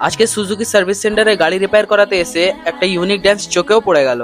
আজকে Suzuki service সেন্টারে গাড়ি রিপেয়ার করাতে এসে একটা ইউনিক ড্যান্স চোখেও পড়ে গেল।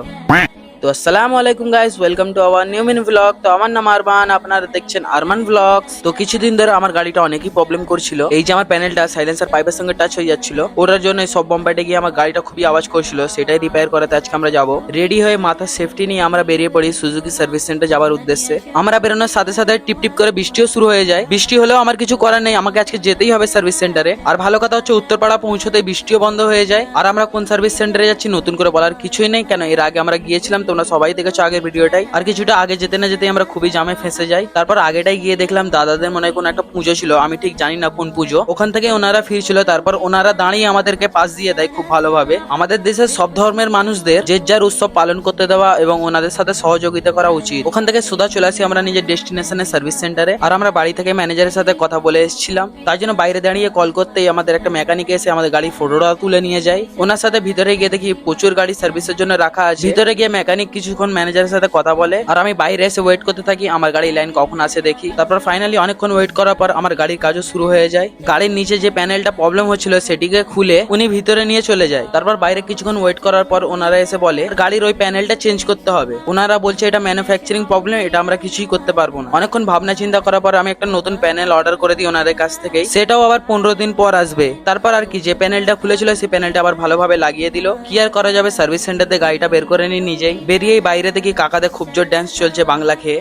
তো আসসালামু আলাইকুম guys, welcome to our new mini blog. তো আমার নাম আরমান, আপনারা দেখছেন আরমান ব্লগস। তো কিছুদিন ধরে আমার গাড়িটা অনেকই প্রবলেম করছিল। এই যে আমার প্যানেলটা সাইলেন্সার পাইপের সঙ্গে টাচ হয়ে যাচ্ছিল, ওটার জন্য সব বোম্বাইটে গিয়ে আমার গাড়িটা খুবই আওয়াজ করছিল। সেটাই রিপেয়ার করাতে আজকে আমরা যাব। রেডি হয়ে মাথার সেফটি নিয়ে আমরা বেরিয়ে পড়ি সুজুকি সার্ভিস সেন্টার যাওয়ার উদ্দেশ্যে। আমরা বেরোনোর সাথে সাথে টিপ টিপ করে বৃষ্টিও শুরু হয়ে যায়। বৃষ্টি হলেও আমার কিছু করার নেই, আমাকে আজকে যেতেই হবে সার্ভিস সেন্টারে। আর ভালো কথা হচ্ছে উত্তরপাড়া পৌঁছতে বৃষ্টিও বন্ধ হয়ে যায়। আর আমরা কোন সার্ভিস সেন্টারে যাচ্ছি নতুন করে বলার কিছুই নেই, কেন এর আগে আমরা গিয়েছিলাম, তোমরা সবাই দেখেছো আগের ভিডিওটাই। আর কিছুটা আগে যেতে না যেতে আমরা খুবই জামে ফেঁসে যাই। তারপর আগেটাই গিয়ে দেখলাম দাদাদের মনে হয় কোনো একটা পুজো ছিল, আমি ঠিক জানি না কোন পুজো। ওখান থেকে ওনারা ফিরছিল, তারপর ওনারা দাঁড়িয়ে আমাদেরকে পাস দিয়ে দেয় খুব ভালোভাবে। আমাদের দেশের সব ধর্মের মানুষদের যে যার উৎসব পালন করতে দেওয়া এবং ওনাদের সাথে সহযোগিতা করা উচিত। ওখান থেকে সোজা চলে আসি আমরা নিজের ডেস্টিনেশনের সার্ভিস সেন্টারে। আর আমরা বাড়ি থেকে ম্যানেজারের সাথে কথা বলে এসেছিলাম, তাই জন্য বাইরে দাঁড়িয়ে কল করতেই আমাদের একটা মেকানিক এসে আমাদের গাড়ির ফটোটা তুলে নিয়ে যায়। ওনার সাথে ভিতরে গিয়ে দেখি প্রচুর গাড়ি সার্ভিসের জন্য রাখা আছে। ভিতরে গিয়ে মেকানিক কিছুক্ষণ ম্যানেজারের সাথে কথা বলে, আর আমি বাইরে এসে ওয়েট করতে থাকি আমার গাড়ির লাইন কখন আসে দেখি। তারপর ফাইনালি অনেকক্ষণ ওয়েট করার পর আমার গাড়ির কাজও শুরু হয়ে যায়। গাড়ির নিচে যে প্যানেলটা প্রবলেম হচ্ছিল সেটিকে খুলে উনি ভিতরে নিয়ে চলে যায়। তারপর বাইরে কিছুক্ষণ ওয়েট করার পর ওনারা এসে বলে গাড়ির ওই প্যানেলটা চেঞ্জ করতে হবে। ওনারা বলছে এটা ম্যানুফ্যাকচারিং প্রবলেম, এটা আমরা কিছুই করতে পারবো না। অনেকক্ষণ ভাবনা চিন্তা করার পর আমি একটা নতুন প্যানেল অর্ডার করে দিই ওনাদের কাছ থেকে, সেটাও আবার 15 দিন পর আসবে। তারপর আর কি, যে প্যানেলটা খুলেছিল সেই প্যানেলটা আবার ভালোভাবে লাগিয়ে দিল। কি আর করা যাবে, সার্ভিস সেন্টার থেকে গাড়িটা বের করে নিই নিজেই। বেরিয়েই বাইরে দেখি কাকাদের খুব জোর ড্যান্স চলছে বাংলা খেয়ে।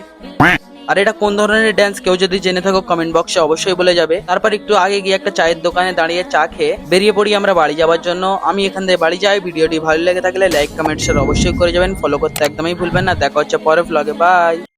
আর এটা কোন ধরনের ড্যান্স কেউ যদি জেনে থাকো কমেন্ট বক্সে অবশ্যই বলে যাবে। তারপর একটু আগে গিয়ে একটা চায়ের দোকানে দাঁড়িয়ে চা খেয়ে বেরিয়ে পড়ি আমরা বাড়ি যাওয়ার জন্য। আমি এখান থেকে বাড়ি যাই। ভিডিওটি ভালো লেগে থাকলে লাইক কমেন্ট শেয়ার অবশ্যই করে যাবেন, ফলো করতে একদমই ভুলবেন না। দেখা হচ্ছে পরের ব্লগে, বাই।